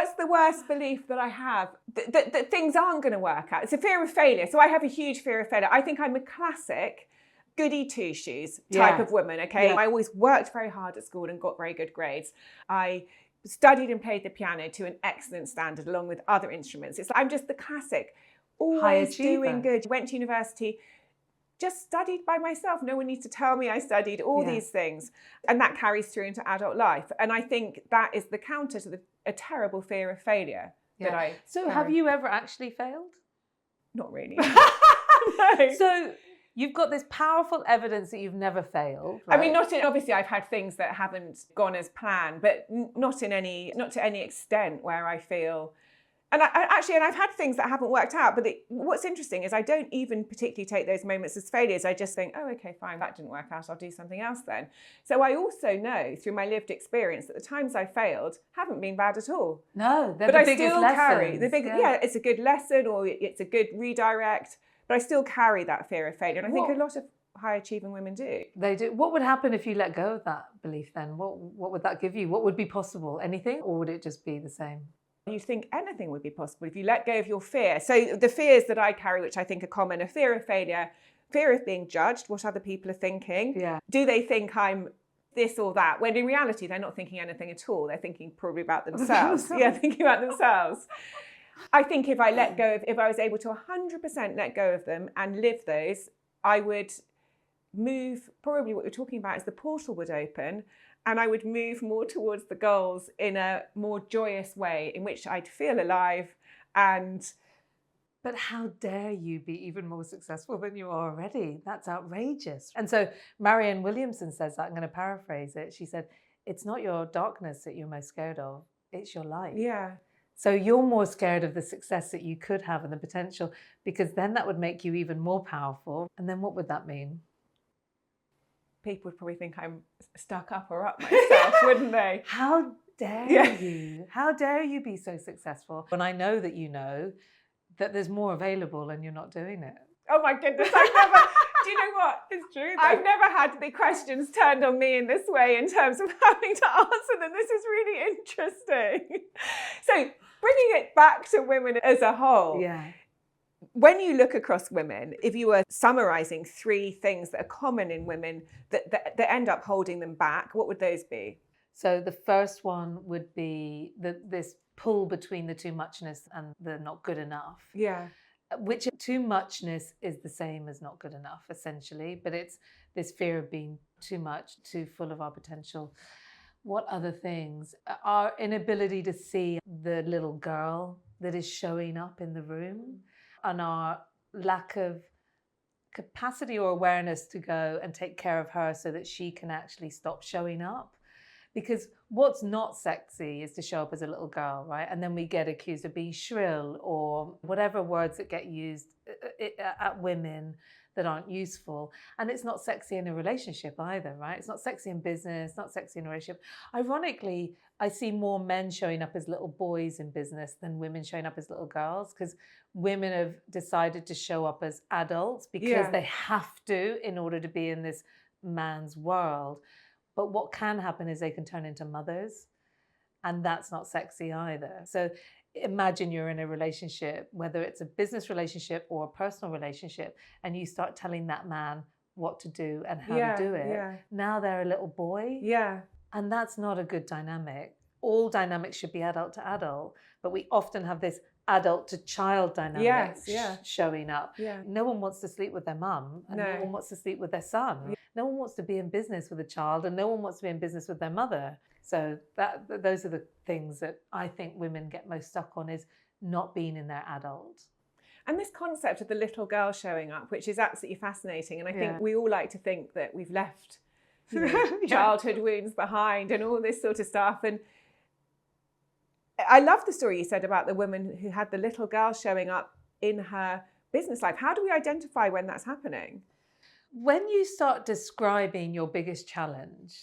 what's the worst belief that I have? That things aren't going to work out. It's a fear of failure. So I have a huge fear of failure. I think I'm a classic goody two-shoes type of woman, okay? I always worked very hard at school and got very good grades. I studied and played the piano to an excellent standard along with other instruments. I'm just the classic, always doing good. Went to university, just studied by myself. No one needs to tell me I studied, all these things. And that carries through into adult life. And I think that is the counter to a terrible fear of failure that I So have you ever actually failed? Not really. No. So you've got this powerful evidence that you've never failed. Right? I mean, obviously I've had things that haven't gone as planned, but not to any extent where I feel. And I've had things that haven't worked out, but what's interesting is I don't even particularly take those moments as failures. I just think, oh, okay, fine, that didn't work out. I'll do something else then. So I also know through my lived experience that the times I failed haven't been bad at all. No, they're the biggest lessons. Carry the big, it's a good lesson or it's a good redirect, but I still carry that fear of failure. And I think a lot of high achieving women do. They do. What would happen if you let go of that belief then? What would that give you? What would be possible? Anything? Or would it just be the same? You think anything would be possible if you let go of your fear. So the fears that I carry, which I think are common, are fear of failure, fear of being judged, what other people are thinking. Yeah. Do they think I'm this or that? When in reality, they're not thinking anything at all. They're thinking probably about themselves. Thinking about themselves. I think if I was able to 100% let go of them and live those, I would move, probably what we're talking about is the portal would open, and I would move more towards the goals in a more joyous way in which I'd feel alive and... But how dare you be even more successful than you are already? That's outrageous. And so Marianne Williamson says that, I'm going to paraphrase it. She said, it's not your darkness that you're most scared of, it's your light. Yeah. So you're more scared of the success that you could have and the potential, because then that would make you even more powerful. And then what would that mean? People would probably think I'm stuck up or up myself, wouldn't they? How dare you? How dare you be so successful when I know that there's more available and you're not doing it? Oh my goodness, do you know what? It's true. I've never had the questions turned on me in this way in terms of having to answer them. This is really interesting. So bringing it back to women as a whole. Yeah. When you look across women, if you were summarising 3 things that are common in women that end up holding them back, what would those be? So the first one would be this pull between the too muchness and the not good enough. Yeah. Which too muchness is the same as not good enough, essentially. But it's this fear of being too much, too full of our potential. What other things? Our inability to see the little girl that is showing up in the room, and our lack of capacity or awareness to go and take care of her so that she can actually stop showing up. Because what's not sexy is to show up as a little girl, right? And then we get accused of being shrill or whatever words that get used at women that aren't useful. And it's not sexy in a relationship either, right? It's not sexy in business, not sexy in a relationship. Ironically, I see more men showing up as little boys in business than women showing up as little girls, because women have decided to show up as adults because they have to in order to be in this man's world. But what can happen is they can turn into mothers, and that's not sexy either. So imagine you're in a relationship, whether it's a business relationship or a personal relationship, and you start telling that man what to do and how to do it. Yeah. Now they're a little boy. Yeah. And that's not a good dynamic. All dynamics should be adult to adult, but we often have this adult to child dynamic showing up. Yeah. No one wants to sleep with their mum, and no one wants to sleep with their son. Yeah. No one wants to be in business with a child, and no one wants to be in business with their mother. So those are the things that I think women get most stuck on, is not being in their adult. And this concept of the little girl showing up, which is absolutely fascinating. And I think we all like to think that we've left childhood wounds behind and all this sort of stuff. And I love the story you said about the woman who had the little girl showing up in her business life. How do we identify when that's happening? When you start describing your biggest challenge,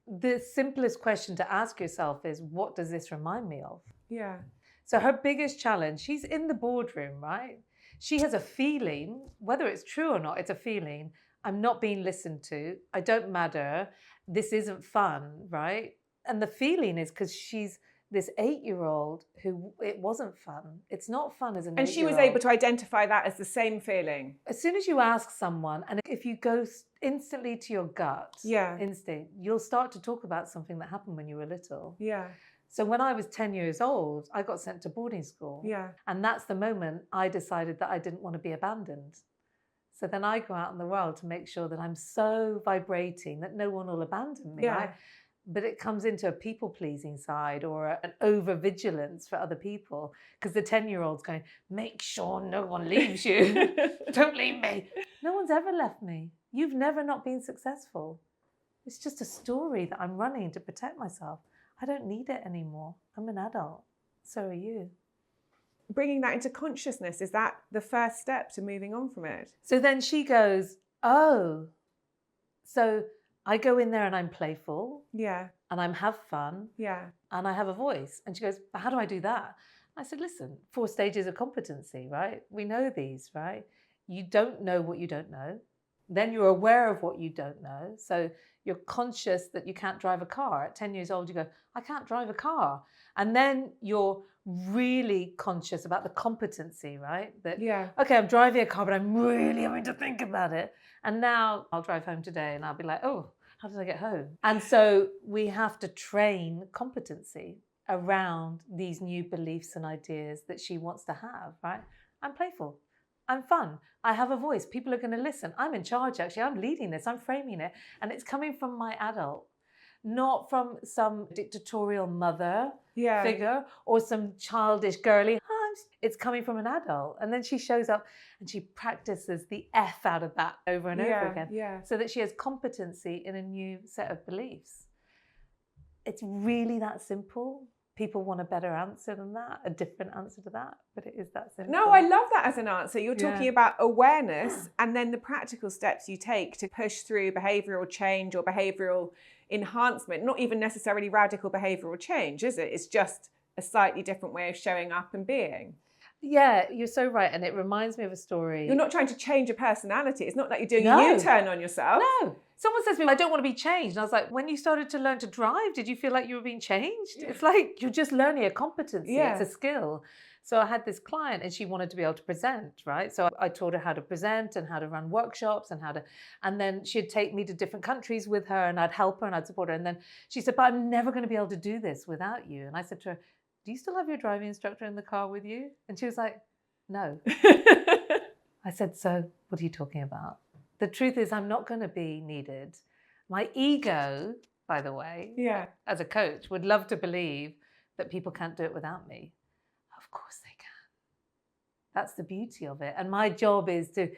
the simplest question to ask yourself is, what does this remind me of? Yeah. So her biggest challenge, she's in the boardroom, right? She has a feeling, whether it's true or not, it's a feeling, I'm not being listened to, I don't matter, this isn't fun, right? And the feeling is because she's this 8-year-old who it wasn't fun. It's not fun as an 8-year-old. And she was able to identify that as the same feeling. As soon as you ask someone, and if you go instantly to your gut instinct, you'll start to talk about something that happened when you were little. Yeah. So when I was 10 years old, I got sent to boarding school. Yeah. And that's the moment I decided that I didn't want to be abandoned. So then I go out in the world to make sure that I'm so vibrating that no one will abandon me. Yeah. But it comes into a people-pleasing side or an over-vigilance for other people, because the 10-year-old's going, make sure no one leaves you. Don't leave me. No one's ever left me. You've never not been successful. It's just a story that I'm running to protect myself. I don't need it anymore. I'm an adult. So are you. Bringing that into consciousness, is that the first step to moving on from it? So then she goes, oh, so I go in there and I'm playful. Yeah. And I have fun. Yeah. And I have a voice. And she goes, but how do I do that? I said, listen, 4 stages of competency, right? We know these, right? You don't know what you don't know. Then you're aware of what you don't know. So you're conscious that you can't drive a car. At 10 years old, you go, I can't drive a car. And then you're really conscious about the competency, right? That, okay, I'm driving a car, but I'm really having to think about it. And now I'll drive home today and I'll be like, oh, how did I get home? And so we have to train competency around these new beliefs and ideas that she wants to have, right? I'm playful. I'm fun. I have a voice. People are going to listen. I'm in charge, actually. I'm leading this. I'm framing it. And it's coming from my adult, not from some dictatorial mother figure or some childish girly. It's coming from an adult. And then she shows up and she practices the F out of that over and over again so that she has competency in a new set of beliefs. It's really that simple. People want a better answer than that, a different answer to that, but it is that simple. No, I love that as an answer. You're talking about awareness and then the practical steps you take to push through behavioural change or behavioural enhancement, not even necessarily radical behavioural change, is it? It's just a slightly different way of showing up and being. Yeah, you're so right. And it reminds me of a story. You're not trying to change a personality. It's not like you're doing a U-turn on yourself. No. Someone says to me, I don't want to be changed. And I was like, when you started to learn to drive, did you feel like you were being changed? Yeah. It's like you're just learning a competency. Yeah. It's a skill. So I had this client and she wanted to be able to present, right? So I taught her how to present and how to run workshops and then she'd take me to different countries with her and I'd help her and I'd support her. And then she said, but I'm never going to be able to do this without you. And I said to her, do you still have your driving instructor in the car with you? And she was like, no. I said, so what are you talking about? The truth is I'm not going to be needed. My ego, by the way, as a coach, would love to believe that people can't do it without me. Of course they can. That's the beauty of it. And my job is to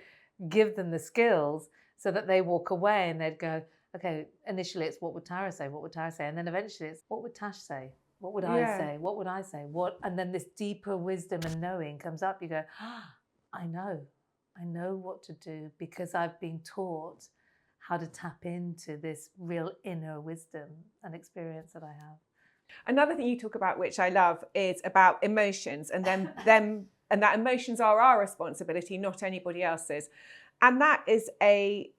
give them the skills so that they walk away and they'd go, okay, initially it's what would Tara say? What would Tara say? And then eventually it's what would Tash say? What would I say? What would I say? What? And then this deeper wisdom and knowing comes up. You go, I know what to do because I've been taught how to tap into this real inner wisdom and experience that I have. Another thing you talk about, which I love, is about emotions and then them, and that emotions are our responsibility, not anybody else's. And that is a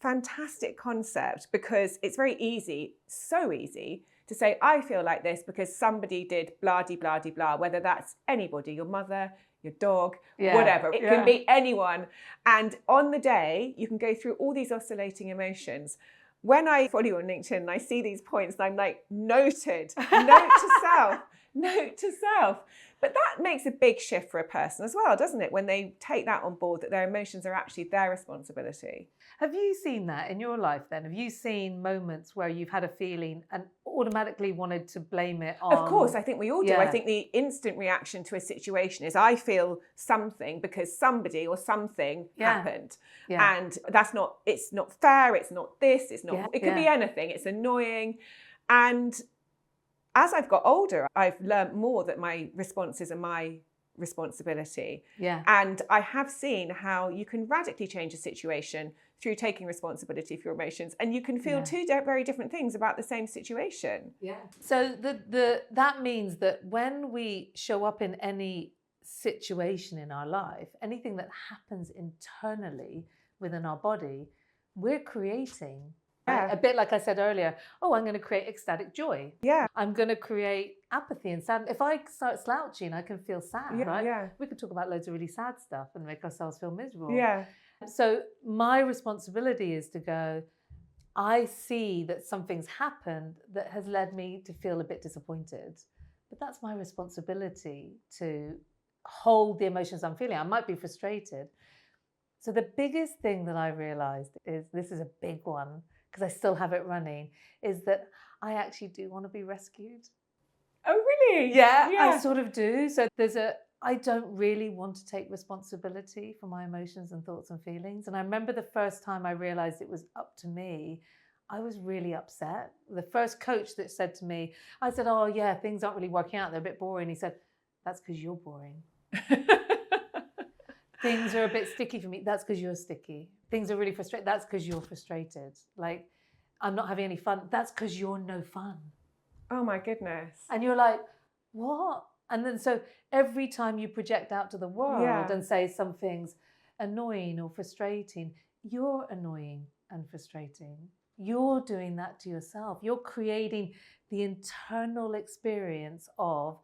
fantastic concept because it's very easy, so easy to say, I feel like this because somebody did blah-de-blah-de-blah, whether that's anybody, your mother, your dog, whatever. It can be anyone. And on the day, you can go through all these oscillating emotions. When I follow you on LinkedIn and I see these points, and I'm like, noted, note to self, note to self. But that makes a big shift for a person as well, doesn't it? When they take that on board, that their emotions are actually their responsibility. Have you seen that in your life then? Have you seen moments where you've had a feeling and automatically wanted to blame it on? Of course, I think we all do. I think the instant reaction to a situation is I feel something because somebody or something happened. Yeah. And that's not, it's not fair, it's not this, it's not, it could be anything, it's annoying. And as I've got older, I've learned more that my responses are my responsibility. Yeah. And I have seen how you can radically change a situation through taking responsibility for your emotions, and you can feel two very different things about the same situation. Yeah. So that means that when we show up in any situation in our life, anything that happens internally within our body, we're creating Yeah. A bit like I said earlier, oh, I'm going to create ecstatic joy. Yeah. I'm going to create apathy and sadness. If I start slouching, I can feel sad, Yeah. right? Yeah. We could talk about loads of really sad stuff and make ourselves feel miserable. Yeah. So my responsibility is to go, I see that something's happened that has led me to feel a bit disappointed. But that's my responsibility to hold the emotions I'm feeling. I might be frustrated. So the biggest thing that I realized is, this is a big one, because I still have it running, is that I actually do want to be rescued. Oh, really? Yeah, Yeah. I sort of do. So I don't really want to take responsibility for my emotions and thoughts and feelings. And I remember the first time I realized it was up to me, I was really upset. The first coach that said to me, I said, oh yeah, things aren't really working out, they're a bit boring. He said, that's because you're boring. Things are a bit sticky for me. That's because you're sticky. Things are really frustrating. That's because you're frustrated. Like, I'm not having any fun. That's because you're no fun. Oh my goodness. And you're like, what? And then so every time you project out to the world and say something's annoying or frustrating, you're annoying and frustrating. You're doing that to yourself. You're creating the internal experience of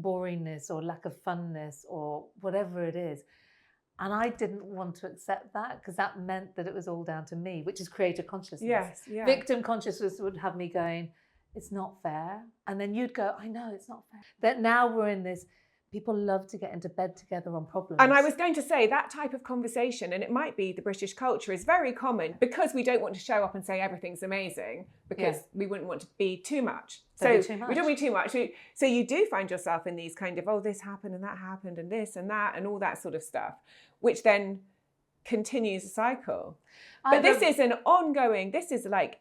boringness or lack of funness or whatever it is. And I didn't want to accept that, because that meant that it was all down to me, which is creator consciousness. Yes, yeah. Victim consciousness would have me going, it's not fair. And then you'd go, I know, it's not fair. That now we're in this, people love to get into bed together on problems. And I was going to say, that type of conversation, and it might be the British culture, is very common because we don't want to show up and say everything's amazing, because we wouldn't want to be too much. So we don't be too much. So you do find yourself in these kind of, oh, this happened and that happened and this and that and all that sort of stuff, which then continues a cycle. But this is an ongoing, this is like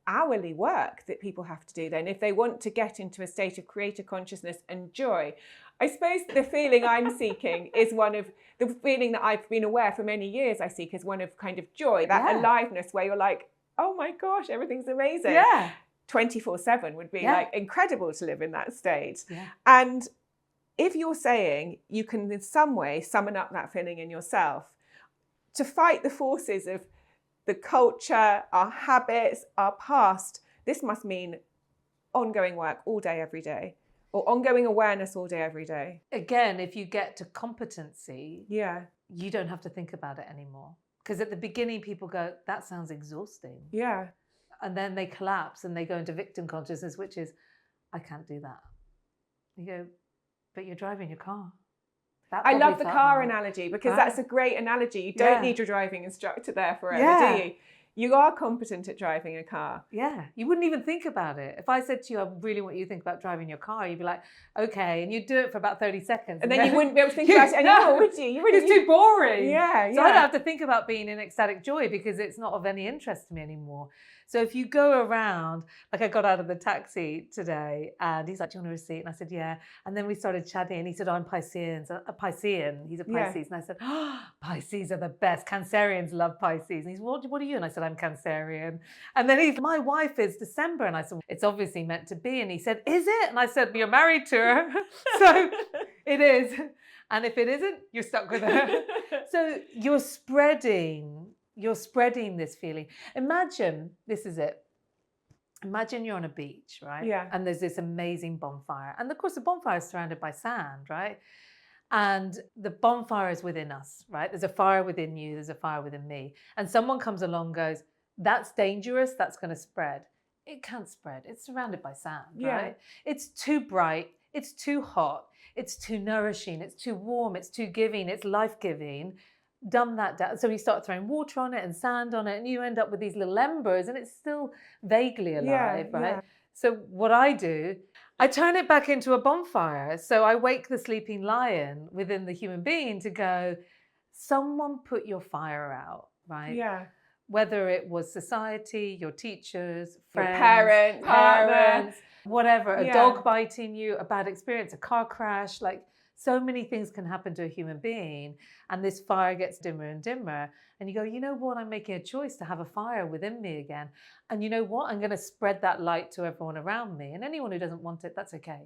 hourly work that people have to do then if they want to get into a state of creator consciousness and joy. I suppose the feeling I'm seeking is one of the feeling that I've been aware for many years I seek is one of kind of joy, that aliveness where you're like, oh my gosh, everything's amazing. Yeah. 24/7 would be like incredible to live in that state. Yeah. And if you're saying you can in some way summon up that feeling in yourself to fight the forces of the culture, our habits, our past, this must mean ongoing work all day, every day, or ongoing awareness all day, every day. Again, if you get to competency, Yeah. you don't have to think about it anymore. Because at the beginning, people go, that sounds exhausting. Yeah. And then they collapse and they go into victim consciousness, which is, I can't do that. You go, but you're driving your car. I love the car analogy, because that's a great analogy. You don't need your driving instructor there forever, do you? You are competent at driving a car. Yeah, you wouldn't even think about it. If I said to you, I really want you to think about driving your car, you'd be like, okay, and you'd do it for about 30 seconds. And then you wouldn't be able to think about it anymore, would you? It's too boring. Yeah, So I don't have to think about being in ecstatic joy because it's not of any interest to me anymore. So if you go around, like I got out of the taxi today and he's like, do you want a receipt? And I said, yeah. And then we started chatting and he said, oh, I'm Piscean. A Piscean. He's a Pisces. And I said, oh, Pisces are the best. Cancerians love Pisces. And he's, what are you? And I said, I'm Cancerian. And then he's, my wife is December. And I said, it's obviously meant to be. And he said, is it? And I said, you're married to her. So it is. And if it isn't, you're stuck with her. So you're spreading this feeling. Imagine, this is it. Imagine you're on a beach, right? Yeah. And there's this amazing bonfire. And of course, the bonfire is surrounded by sand, right? And the bonfire is within us, right? There's a fire within you, there's a fire within me. And someone comes along and goes, that's dangerous, that's going to spread. It can't spread. It's surrounded by sand, right? It's too bright, it's too hot, it's too nourishing, it's too warm, it's too giving, it's life-giving. Dumb that down. So you start throwing water on it and sand on it and you end up with these little embers and it's still vaguely alive, right? Yeah. So what I do, I turn it back into a bonfire. So I wake the sleeping lion within the human being to go, someone put your fire out, right? Yeah. Whether it was society, your teachers, friends, your parents, whatever, a dog biting you, a bad experience, a car crash, like so many things can happen to a human being and this fire gets dimmer and dimmer. And you go, you know what? I'm making a choice to have a fire within me again. And you know what? I'm going to spread that light to everyone around me. And anyone who doesn't want it, that's okay.